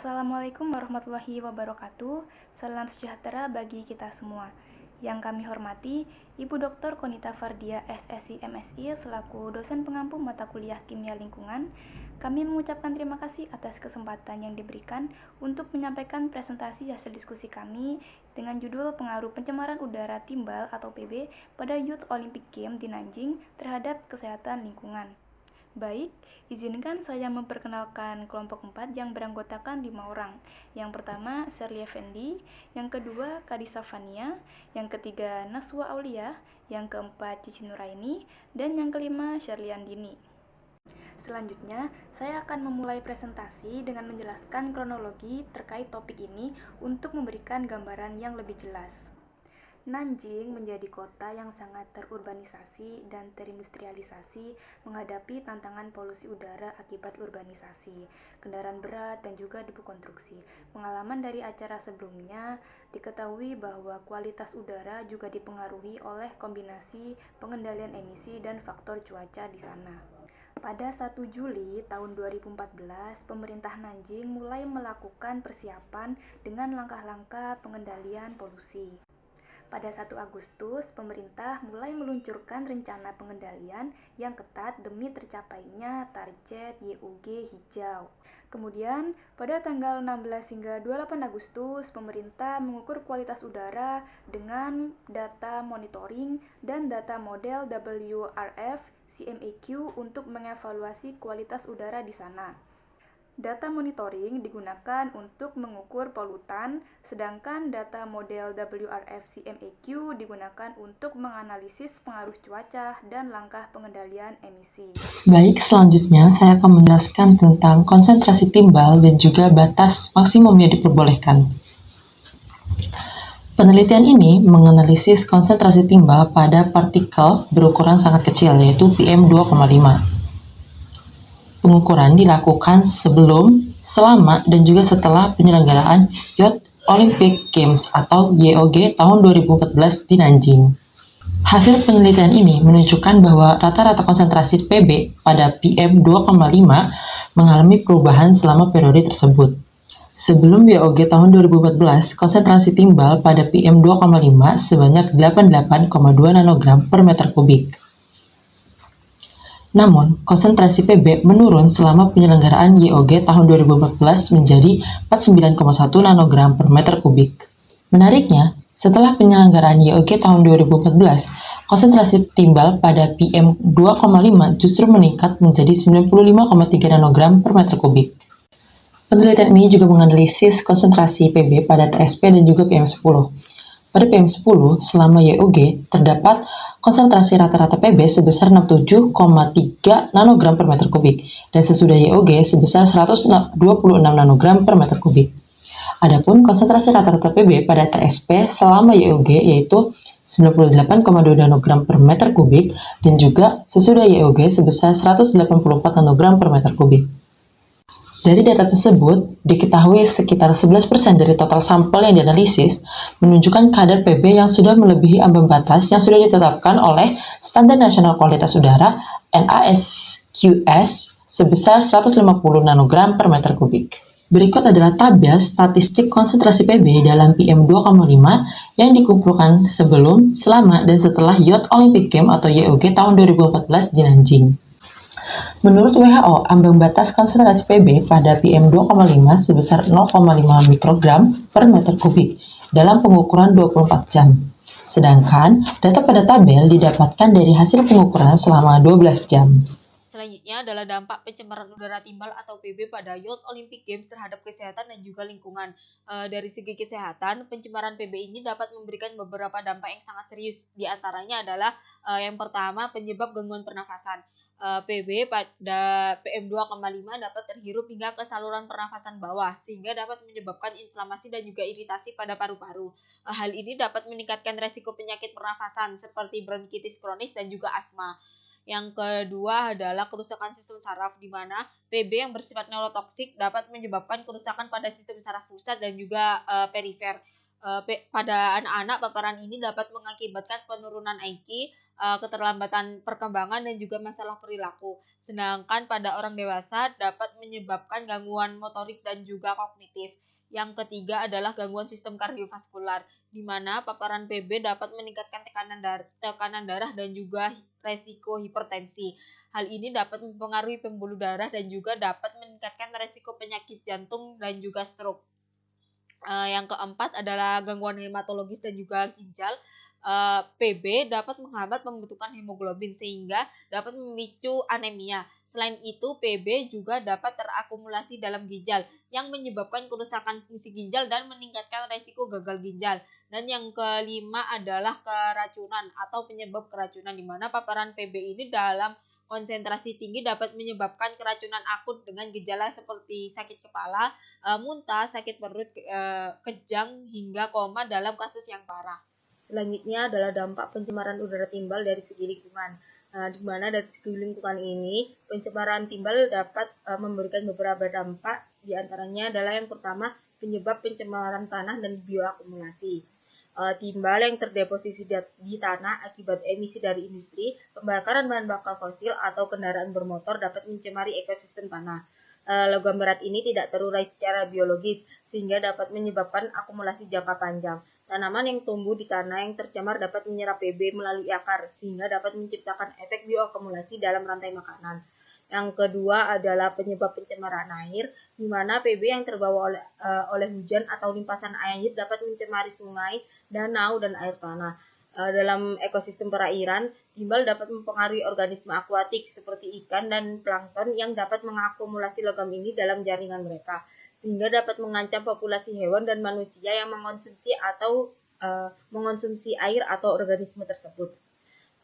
Assalamualaikum warahmatullahi wabarakatuh. Salam sejahtera bagi kita semua. Yang kami hormati, Ibu Dr. Konita Fardia, SSI MSI, selaku dosen pengampu mata kuliah Kimia Lingkungan. Kami mengucapkan terima kasih atas kesempatan yang diberikan untuk menyampaikan presentasi hasil diskusi kami dengan judul Pengaruh Pencemaran Udara Timbal atau PB pada Youth Olympic Games di Nanjing terhadap kesehatan lingkungan. Baik, izinkan saya memperkenalkan kelompok 4 yang beranggotakan 5 orang. Yang pertama, Sherly Effendi, yang kedua, Kadisa Fania, yang ketiga, Naswa Aulia, yang keempat, Cici Nuraini, dan yang kelima, Sherly Andini. Selanjutnya, saya akan memulai presentasi dengan menjelaskan kronologi terkait topik ini untuk memberikan gambaran yang lebih jelas. Nanjing menjadi kota yang sangat terurbanisasi dan terindustrialisasi menghadapi tantangan polusi udara akibat urbanisasi, kendaraan berat, dan juga debu konstruksi. Pengalaman dari acara sebelumnya diketahui bahwa kualitas udara juga dipengaruhi oleh kombinasi pengendalian emisi dan faktor cuaca di sana. Pada 1 Juli tahun 2014, pemerintah Nanjing mulai melakukan persiapan dengan langkah-langkah pengendalian polusi. Pada 1 Agustus, pemerintah mulai meluncurkan rencana pengendalian yang ketat demi tercapainya target YUG hijau. Kemudian, pada tanggal 16 hingga 28 Agustus, pemerintah mengukur kualitas udara dengan data monitoring dan data model WRF CMAQ untuk mengevaluasi kualitas udara di sana. Data monitoring digunakan untuk mengukur polutan, sedangkan data model WRF CMAQ digunakan untuk menganalisis pengaruh cuaca dan langkah pengendalian emisi. Baik, selanjutnya saya akan menjelaskan tentang konsentrasi timbal dan juga batas maksimum yang diperbolehkan. Penelitian ini menganalisis konsentrasi timbal pada partikel berukuran sangat kecil, yaitu PM2,5. Pengukuran dilakukan sebelum, selama, dan juga setelah penyelenggaraan Youth Olympic Games atau YOG tahun 2014 di Nanjing. Hasil penelitian ini menunjukkan bahwa rata-rata konsentrasi PB pada PM2,5 mengalami perubahan selama periode tersebut. Sebelum YOG tahun 2014, konsentrasi timbal pada PM2,5 sebanyak 88,2 nanogram per meter kubik. Namun, konsentrasi PB menurun selama penyelenggaraan YOG tahun 2014 menjadi 49,1 nanogram per meter kubik. Menariknya, setelah penyelenggaraan YOG tahun 2014, konsentrasi timbal pada PM2,5 justru meningkat menjadi 95,3 nanogram per meter kubik. Penelitian ini juga menganalisis konsentrasi PB pada TSP dan juga PM10. Pada PM10, selama YOG, terdapat konsentrasi rata-rata PB sebesar 67,3 nanogram per meter kubik, dan sesudah YOG sebesar 126 nanogram per meter kubik. Adapun konsentrasi rata-rata PB pada TSP selama YOG yaitu 98,2 nanogram per meter kubik, dan juga sesudah YOG sebesar 184 nanogram per meter kubik. Dari data tersebut, diketahui sekitar 11% dari total sampel yang dianalisis menunjukkan kadar PB yang sudah melebihi ambang batas yang sudah ditetapkan oleh Standar Nasional Kualitas Udara NASQS sebesar 150 nanogram per meter kubik. Berikut adalah tabel statistik konsentrasi PB dalam PM2,5 yang dikumpulkan sebelum, selama, dan setelah Youth Olympic Games atau YOG tahun 2014 di Nanjing. Menurut WHO, ambang batas konsentrasi PB pada PM2,5 sebesar 0,5 mikrogram per meter kubik dalam pengukuran 24 jam. Sedangkan data pada tabel didapatkan dari hasil pengukuran selama 12 jam. Selanjutnya adalah dampak pencemaran udara timbal atau PB pada Youth Olympic Games terhadap kesehatan dan juga lingkungan. Dari segi kesehatan, pencemaran PB ini dapat memberikan beberapa dampak yang sangat serius. Di antaranya adalah yang pertama, penyebab gangguan pernafasan. PB pada PM2,5 dapat terhirup hingga ke saluran pernafasan bawah, sehingga dapat menyebabkan inflamasi dan juga iritasi pada paru-paru. Hal ini dapat meningkatkan resiko penyakit pernafasan seperti bronkitis kronis dan juga asma. Yang kedua adalah kerusakan sistem saraf, di mana PB yang bersifat neurotoksik dapat menyebabkan kerusakan pada sistem saraf pusat dan juga perifer. Pada anak-anak, paparan ini dapat mengakibatkan penurunan IQ, keterlambatan perkembangan, dan juga masalah perilaku. Sedangkan pada orang dewasa dapat menyebabkan gangguan motorik dan juga kognitif. Yang ketiga adalah gangguan sistem kardiovaskular, di mana paparan PB dapat meningkatkan tekanan darah dan juga resiko hipertensi. Hal ini dapat mempengaruhi pembuluh darah dan juga dapat meningkatkan resiko penyakit jantung dan juga stroke. Yang keempat adalah gangguan hematologis dan juga ginjal. PB dapat menghambat pembentukan hemoglobin sehingga dapat memicu anemia. Selain itu, PB juga dapat terakumulasi dalam ginjal yang menyebabkan kerusakan fungsi ginjal dan meningkatkan resiko gagal ginjal. Dan yang kelima adalah keracunan atau penyebab keracunan, di mana paparan PB ini dalam konsentrasi tinggi dapat menyebabkan keracunan akut dengan gejala seperti sakit kepala, muntah, sakit perut, kejang, hingga koma dalam kasus yang parah. Selanjutnya adalah dampak pencemaran udara timbal dari segi lingkungan. Di mana dari segi lingkungan ini, pencemaran timbal dapat memberikan beberapa dampak, di antaranya adalah yang pertama, penyebab pencemaran tanah dan bioakumulasi. Timbal yang terdeposisi di tanah akibat emisi dari industri, pembakaran bahan bakar fosil, atau kendaraan bermotor dapat mencemari ekosistem tanah. Logam berat ini tidak terurai secara biologis, sehingga dapat menyebabkan akumulasi jangka panjang. Tanaman yang tumbuh di tanah yang tercemar dapat menyerap PB melalui akar, sehingga dapat menciptakan efek bioakumulasi dalam rantai makanan. Yang kedua adalah penyebab pencemaran air, di mana PB yang terbawa oleh hujan atau limpasan air dapat mencemari sungai, danau, dan air tanah. Dalam ekosistem perairan, timbal dapat mempengaruhi organisme akuatik seperti ikan dan plankton yang dapat mengakumulasi logam ini dalam jaringan mereka, sehingga dapat mengancam populasi hewan dan manusia yang mengonsumsi air atau organisme tersebut.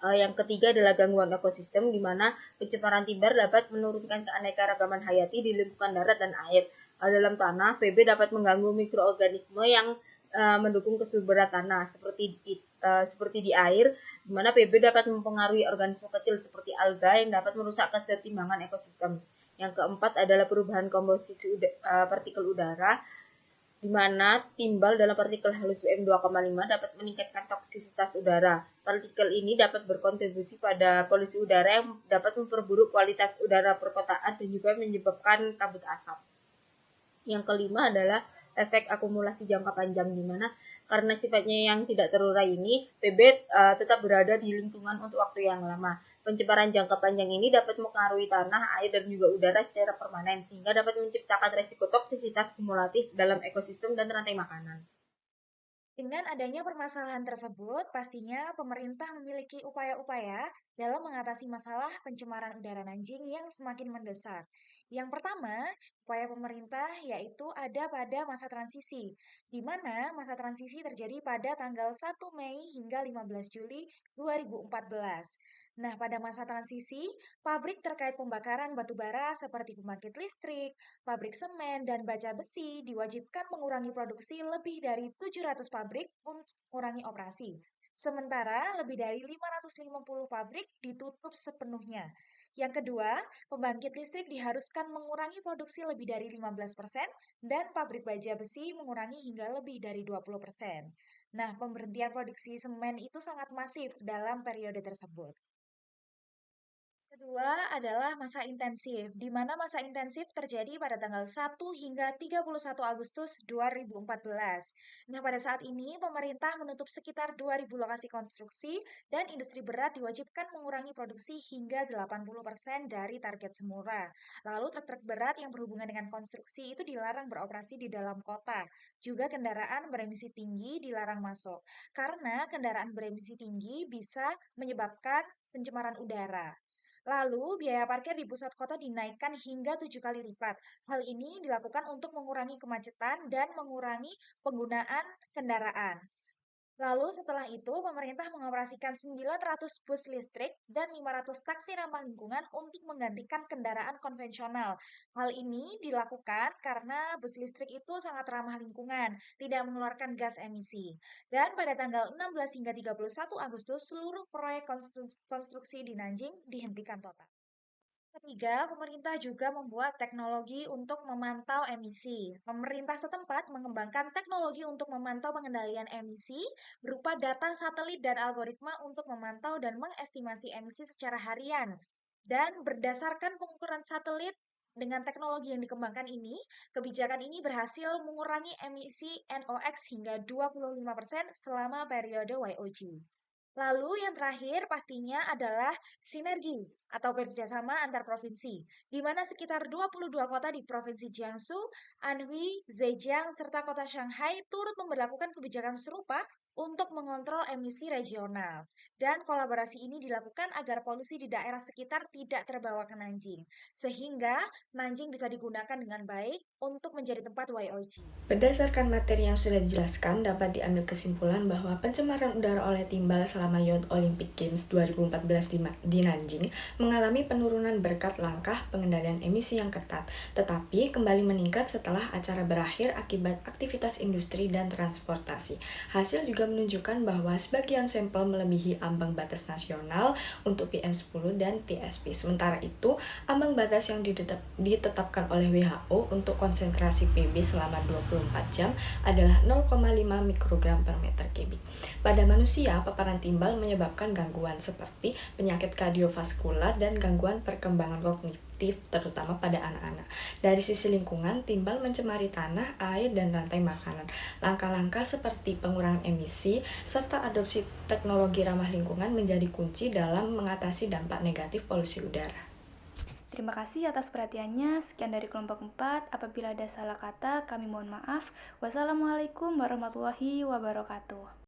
Yang ketiga adalah gangguan ekosistem, di mana pencemaran timbal dapat menurunkan keanekaragaman hayati di lingkungan darat dan air. Dalam tanah, PB dapat mengganggu mikroorganisme yang mendukung kesuburan tanah, seperti di air, di mana PB dapat mempengaruhi organisme kecil seperti alga yang dapat merusak kesetimbangan ekosistem. Yang keempat adalah perubahan komposisi partikel udara, di mana timbal dalam partikel halus PM2,5 dapat meningkatkan toksisitas udara. Partikel ini dapat berkontribusi pada polusi udara yang dapat memperburuk kualitas udara perkotaan dan juga menyebabkan kabut asap. Yang kelima adalah efek akumulasi jangka panjang, di mana karena sifatnya yang tidak terurai ini, PB tetap berada di lingkungan untuk waktu yang lama. Pencemaran jangka panjang ini dapat mempengaruhi tanah, air, dan juga udara secara permanen, sehingga dapat menciptakan resiko toksisitas kumulatif dalam ekosistem dan rantai makanan. Dengan adanya permasalahan tersebut, pastinya pemerintah memiliki upaya-upaya dalam mengatasi masalah pencemaran udara Nanjing yang semakin mendesak. Yang pertama, upaya pemerintah yaitu ada pada masa transisi, di mana masa transisi terjadi pada tanggal 1 Mei hingga 15 Juli 2014. Nah, pada masa transisi, pabrik terkait pembakaran batu bara seperti pembangkit listrik, pabrik semen, dan baja besi diwajibkan mengurangi produksi lebih dari 700 pabrik untuk mengurangi operasi. Sementara lebih dari 550 pabrik ditutup sepenuhnya. Yang kedua, pembangkit listrik diharuskan mengurangi produksi lebih dari 15% dan pabrik baja besi mengurangi hingga lebih dari 20%. Nah, pemberhentian produksi semen itu sangat masif dalam periode tersebut. Kedua adalah masa intensif, di mana masa intensif terjadi pada tanggal 1 hingga 31 Agustus 2014. Nah, pada saat ini pemerintah menutup sekitar 2.000 lokasi konstruksi dan industri berat diwajibkan mengurangi produksi hingga 80% dari target semula. Lalu truk-truk berat yang berhubungan dengan konstruksi itu dilarang beroperasi di dalam kota. Juga kendaraan beremisi tinggi dilarang masuk, karena kendaraan beremisi tinggi bisa menyebabkan pencemaran udara. Lalu, biaya parkir di pusat kota dinaikkan hingga 7 kali lipat. Hal ini dilakukan untuk mengurangi kemacetan dan mengurangi penggunaan kendaraan. Lalu setelah itu, pemerintah mengoperasikan 900 bus listrik dan 500 taksi ramah lingkungan untuk menggantikan kendaraan konvensional. Hal ini dilakukan karena bus listrik itu sangat ramah lingkungan, tidak mengeluarkan gas emisi. Dan pada tanggal 16 hingga 31 Agustus, seluruh proyek konstruksi di Nanjing dihentikan total. Ketiga, pemerintah juga membuat teknologi untuk memantau emisi. Pemerintah setempat mengembangkan teknologi untuk memantau pengendalian emisi berupa data satelit dan algoritma untuk memantau dan mengestimasi emisi secara harian. Dan berdasarkan pengukuran satelit dengan teknologi yang dikembangkan ini, kebijakan ini berhasil mengurangi emisi NOx hingga 25% selama periode YOG. Lalu yang terakhir pastinya adalah sinergi atau kerjasama antar provinsi, di mana sekitar 22 kota di Provinsi Jiangsu, Anhui, Zhejiang, serta kota Shanghai turut memberlakukan kebijakan serupa untuk mengontrol emisi regional. Dan kolaborasi ini dilakukan agar polusi di daerah sekitar tidak terbawa ke Nanjing, sehingga Nanjing bisa digunakan dengan baik untuk menjadi tempat YOG. Berdasarkan materi yang sudah dijelaskan, dapat diambil kesimpulan bahwa pencemaran udara oleh timbal selama Youth Olympic Games 2014 di Nanjing mengalami penurunan berkat langkah pengendalian emisi yang ketat, tetapi kembali meningkat setelah acara berakhir akibat aktivitas industri dan transportasi. Hasil juga menunjukkan bahwa sebagian sampel melebihi ambang batas nasional untuk PM10 dan TSP. Sementara itu, ambang batas yang ditetapkan oleh WHO untuk konsentrasi PB selama 24 jam adalah 0,5 mikrogram per meter kubik. Pada manusia, paparan timbal menyebabkan gangguan seperti penyakit kardiovaskular dan gangguan perkembangan kognitif, terutama pada anak-anak. Dari sisi lingkungan, timbal mencemari tanah, air, dan rantai makanan. Langkah-langkah seperti pengurangan emisi serta adopsi teknologi ramah lingkungan menjadi kunci dalam mengatasi dampak negatif polusi udara. Terima kasih atas perhatiannya. Sekian dari kelompok 4. Apabila ada salah kata, kami mohon maaf. Wassalamualaikum warahmatullahi wabarakatuh.